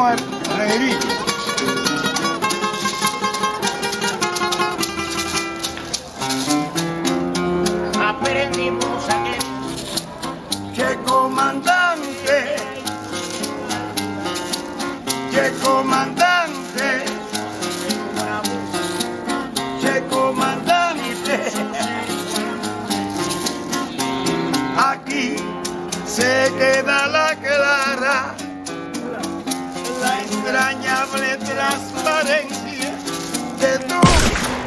a reír. Aprendimos a Che comandante, che comandante, che comandante. Aquí se queda la clara, la entrañable transparencia de tu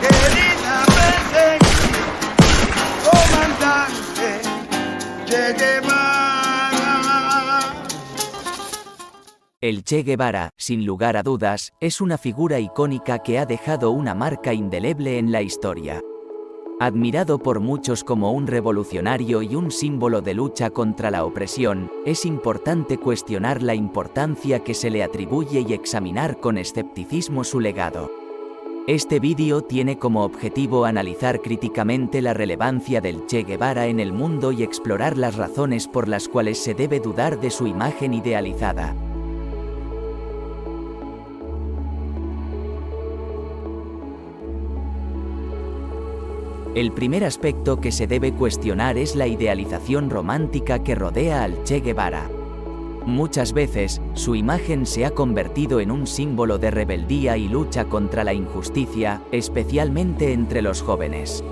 querida presencia, comandante Che Guevara. El Che Guevara, sin lugar a dudas, es una figura icónica que ha dejado una marca indeleble en la historia. Admirado por muchos como un revolucionario y un símbolo de lucha contra la opresión, es importante cuestionar la importancia que se le atribuye y examinar con escepticismo su legado. Este vídeo tiene como objetivo analizar críticamente la relevancia del Che Guevara en el mundo y explorar las razones por las cuales se debe dudar de su imagen idealizada. El primer aspecto que se debe cuestionar es la idealización romántica que rodea al Che Guevara. Muchas veces, su imagen se ha convertido en un símbolo de rebeldía y lucha contra la injusticia, especialmente entre los jóvenes.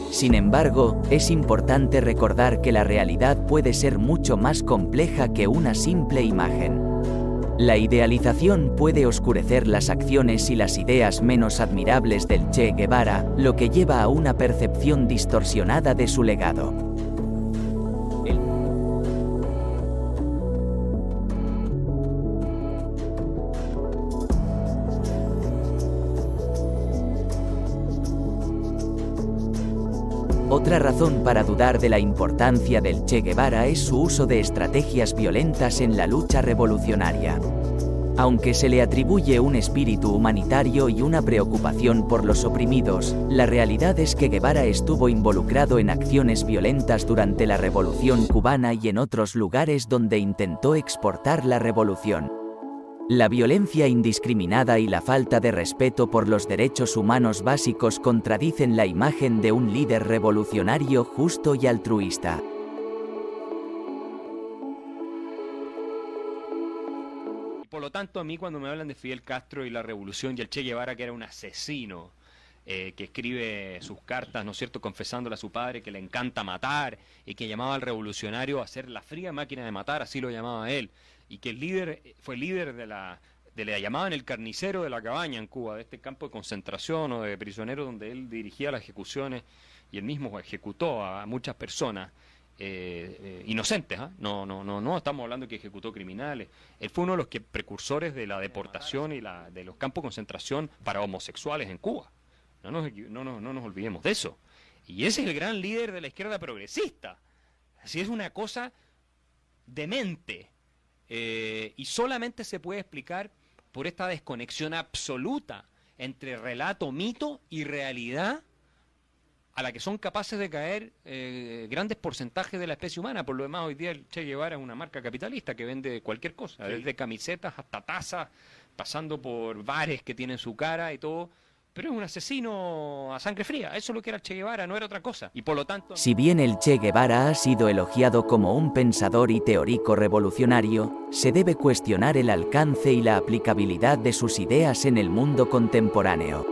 Sin embargo, es importante recordar que la realidad puede ser mucho más compleja que una simple imagen. La idealización puede oscurecer las acciones y las ideas menos admirables del Che Guevara, lo que lleva a una percepción distorsionada de su legado. Otra razón para dudar de la importancia del Che Guevara es su uso de estrategias violentas en la lucha revolucionaria. Aunque se le atribuye un espíritu humanitario y una preocupación por los oprimidos, la realidad es que Guevara estuvo involucrado en acciones violentas durante la Revolución cubana y en otros lugares donde intentó exportar la revolución. La violencia indiscriminada y la falta de respeto por los derechos humanos básicos contradicen la imagen de un líder revolucionario justo y altruista. Por lo tanto, a mí cuando me hablan de Fidel Castro y la revolución y el Che Guevara, que era un asesino, que escribe sus cartas, ¿no es cierto?, confesándole a su padre que le encanta matar y que llamaba al revolucionario a ser la fría máquina de matar, así lo llamaba él, y que el líder fue líder de la llamaban el carnicero de la cabaña en Cuba, de este campo de concentración o de prisioneros donde él dirigía las ejecuciones y él mismo ejecutó a muchas personas inocentes, ¿eh? No estamos hablando que ejecutó criminales. Él fue uno de los precursores de la deportación y de los campos de concentración para homosexuales en Cuba. No nos olvidemos de eso. Y ese es el gran líder de la izquierda progresista. Así es una cosa demente. Y solamente se puede explicar por esta desconexión absoluta entre relato, mito y realidad a la que son capaces de caer grandes porcentajes de la especie humana. Por lo demás, hoy día el Che Guevara es una marca capitalista que vende cualquier cosa, desde camisetas hasta tazas, pasando por bares que tienen su cara y todo. Pero es un asesino a sangre fría, eso es lo que era el Che Guevara, no era otra cosa. Y por lo tanto... Si bien el Che Guevara ha sido elogiado como un pensador y teórico revolucionario, se debe cuestionar el alcance y la aplicabilidad de sus ideas en el mundo contemporáneo.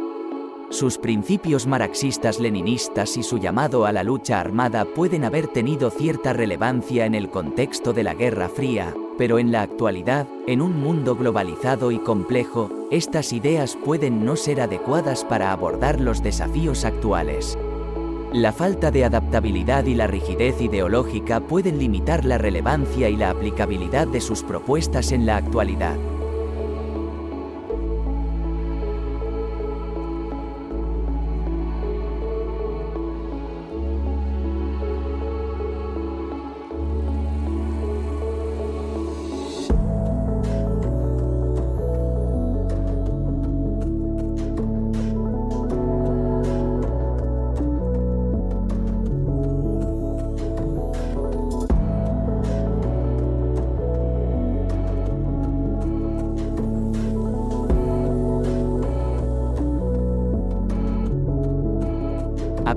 Sus principios marxistas-leninistas y su llamado a la lucha armada pueden haber tenido cierta relevancia en el contexto de la Guerra Fría, pero en la actualidad, en un mundo globalizado y complejo, estas ideas pueden no ser adecuadas para abordar los desafíos actuales. La falta de adaptabilidad y la rigidez ideológica pueden limitar la relevancia y la aplicabilidad de sus propuestas en la actualidad.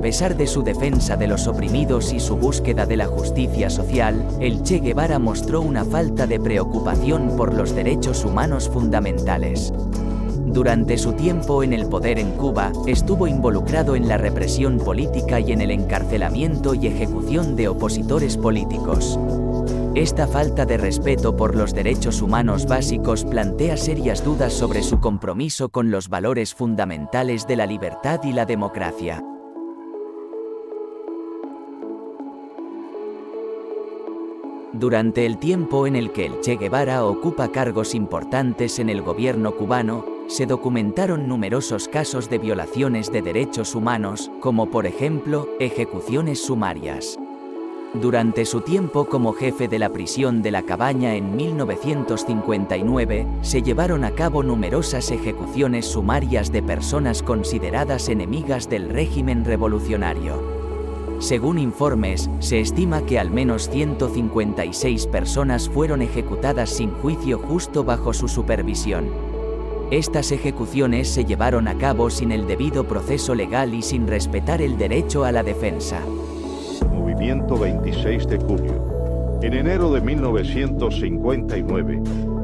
pesar de su defensa de los oprimidos y su búsqueda de la justicia social, el Che Guevara mostró una falta de preocupación por los derechos humanos fundamentales. Durante su tiempo en el poder en Cuba, estuvo involucrado en la represión política y en el encarcelamiento y ejecución de opositores políticos. Esta falta de respeto por los derechos humanos básicos plantea serias dudas sobre su compromiso con los valores fundamentales de la libertad y la democracia. Durante el tiempo en el que el Che Guevara ocupa cargos importantes en el gobierno cubano, se documentaron numerosos casos de violaciones de derechos humanos, como por ejemplo, ejecuciones sumarias. Durante su tiempo como jefe de la prisión de La Cabaña en 1959, se llevaron a cabo numerosas ejecuciones sumarias de personas consideradas enemigas del régimen revolucionario. Según informes, se estima que al menos 156 personas fueron ejecutadas sin juicio justo bajo su supervisión. Estas ejecuciones se llevaron a cabo sin el debido proceso legal y sin respetar el derecho a la defensa. Movimiento 26 de junio. En enero de 1959,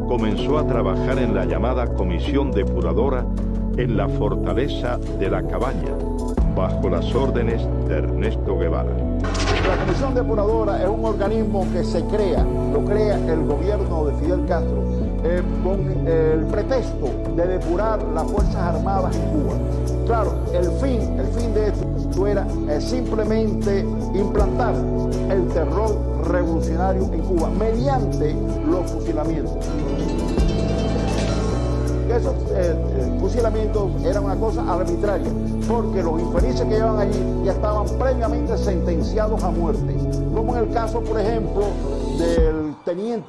comenzó a trabajar en la llamada Comisión Depuradora en la fortaleza de La Cabaña, bajo las órdenes de Ernesto Guevara. La Comisión Depuradora es un organismo que lo crea el gobierno de Fidel Castro con el pretexto de depurar las Fuerzas Armadas en Cuba. Claro, el fin de esto era simplemente implantar el terror revolucionario en Cuba mediante los fusilamientos. Esos fusilamientos eran una cosa arbitraria, porque los infelices que llevaban allí ya estaban previamente sentenciados a muerte, como en el caso, por ejemplo, del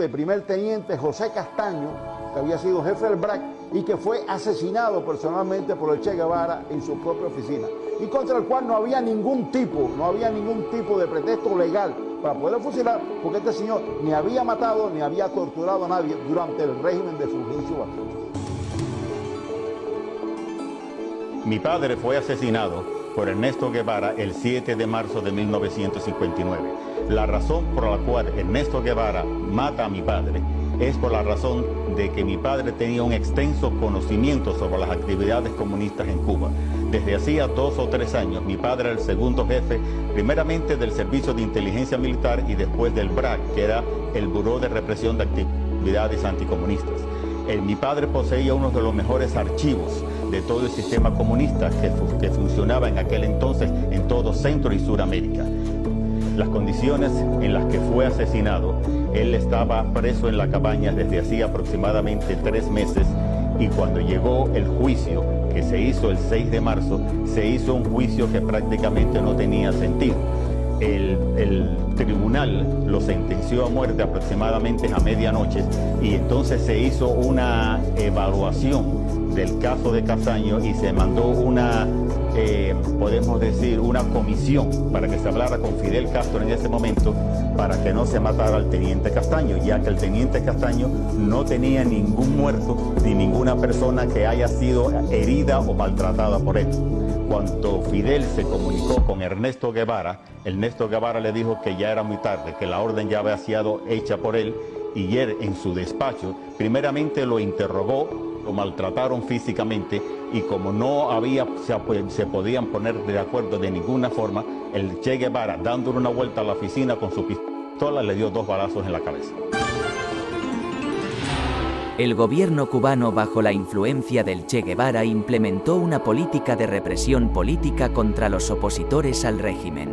primer teniente José Castaño, que había sido jefe del BRAC y que fue asesinado personalmente por el Che Guevara en su propia oficina, y contra el cual no había ningún tipo de pretexto legal para poder fusilar, porque este señor ni había matado ni había torturado a nadie durante el régimen de Fulgencio Batista. Mi padre fue asesinado por Ernesto Guevara el 7 de marzo de 1959. La razón por la cual Ernesto Guevara mata a mi padre es por la razón de que mi padre tenía un extenso conocimiento sobre las actividades comunistas en Cuba. Desde hacía 2 o 3 años, mi padre era el segundo jefe, primeramente del Servicio de Inteligencia Militar y después del BRAC, que era el Buró de Represión de Actividades Anticomunistas. Mi padre poseía uno de los mejores archivos de todo el sistema comunista que funcionaba en aquel entonces en todo Centro y Suramérica. Las condiciones en las que fue asesinado, él estaba preso en La Cabaña desde hacía aproximadamente 3 meses, y cuando llegó el juicio, que se hizo el 6 de marzo, se hizo un juicio que prácticamente no tenía sentido. El tribunal lo sentenció a muerte aproximadamente a medianoche, y entonces se hizo una evaluación del caso de Castaño y se mandó podemos decir, una comisión para que se hablara con Fidel Castro en ese momento para que no se matara al teniente Castaño, ya que el teniente Castaño no tenía ningún muerto ni ninguna persona que haya sido herida o maltratada por él. Cuando Fidel se comunicó con Ernesto Guevara le dijo que ya era muy tarde, que la orden ya había sido hecha por él, y él en su despacho primeramente lo interrogó, lo maltrataron físicamente, y como no se podían poner de acuerdo de ninguna forma, el Che Guevara, dándole una vuelta a la oficina con su pistola, le dio 2 balazos en la cabeza. El gobierno cubano, bajo la influencia del Che Guevara, implementó una política de represión política contra los opositores al régimen.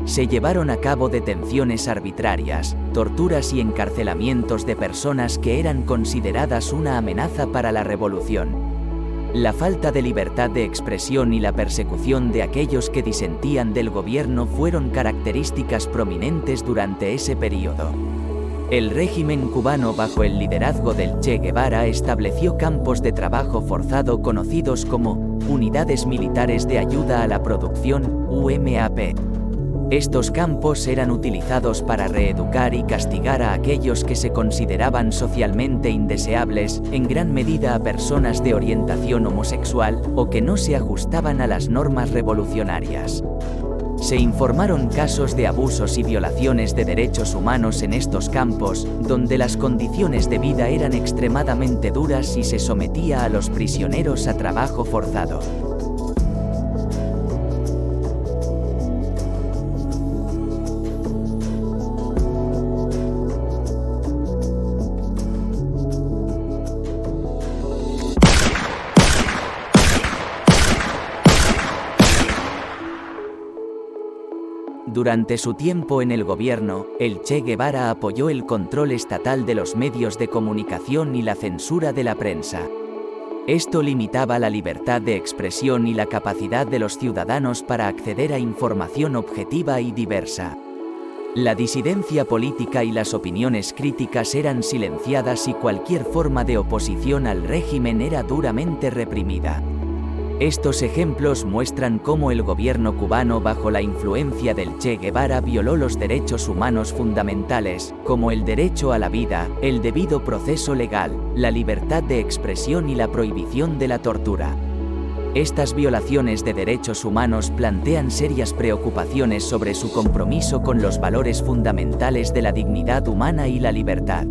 Se llevaron a cabo detenciones arbitrarias, torturas y encarcelamientos de personas que eran consideradas una amenaza para la revolución. La falta de libertad de expresión y la persecución de aquellos que disentían del gobierno fueron características prominentes durante ese periodo. El régimen cubano, bajo el liderazgo del Che Guevara, estableció campos de trabajo forzado conocidos como Unidades Militares de Ayuda a la Producción, UMAP. Estos campos eran utilizados para reeducar y castigar a aquellos que se consideraban socialmente indeseables, en gran medida a personas de orientación homosexual, o que no se ajustaban a las normas revolucionarias. Se informaron casos de abusos y violaciones de derechos humanos en estos campos, donde las condiciones de vida eran extremadamente duras y se sometía a los prisioneros a trabajo forzado. Durante su tiempo en el gobierno, el Che Guevara apoyó el control estatal de los medios de comunicación y la censura de la prensa. Esto limitaba la libertad de expresión y la capacidad de los ciudadanos para acceder a información objetiva y diversa. La disidencia política y las opiniones críticas eran silenciadas y cualquier forma de oposición al régimen era duramente reprimida. Estos ejemplos muestran cómo el gobierno cubano bajo la influencia del Che Guevara violó los derechos humanos fundamentales, como el derecho a la vida, el debido proceso legal, la libertad de expresión y la prohibición de la tortura. Estas violaciones de derechos humanos plantean serias preocupaciones sobre su compromiso con los valores fundamentales de la dignidad humana y la libertad.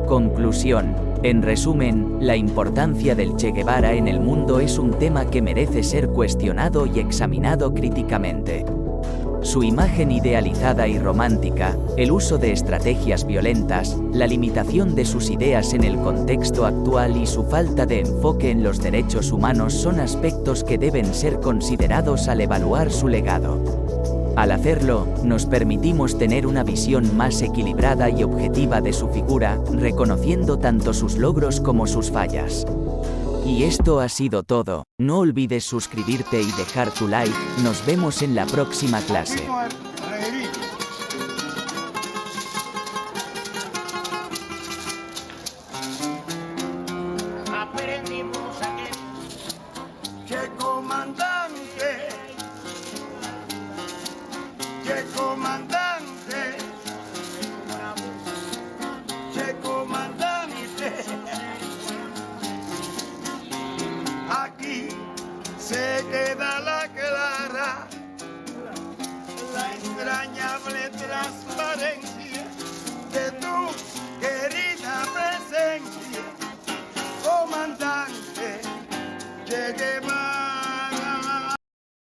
Conclusión. En resumen, la importancia del Che Guevara en el mundo es un tema que merece ser cuestionado y examinado críticamente. Su imagen idealizada y romántica, el uso de estrategias violentas, la limitación de sus ideas en el contexto actual y su falta de enfoque en los derechos humanos son aspectos que deben ser considerados al evaluar su legado. Al hacerlo, nos permitimos tener una visión más equilibrada y objetiva de su figura, reconociendo tanto sus logros como sus fallas. Y esto ha sido todo. No olvides suscribirte y dejar tu like. Nos vemos en la próxima clase. Aprendimos a que comandante, che comandante, aquí se queda la clara, la entrañable transparencia de tu querida presencia, comandante Che Guevara.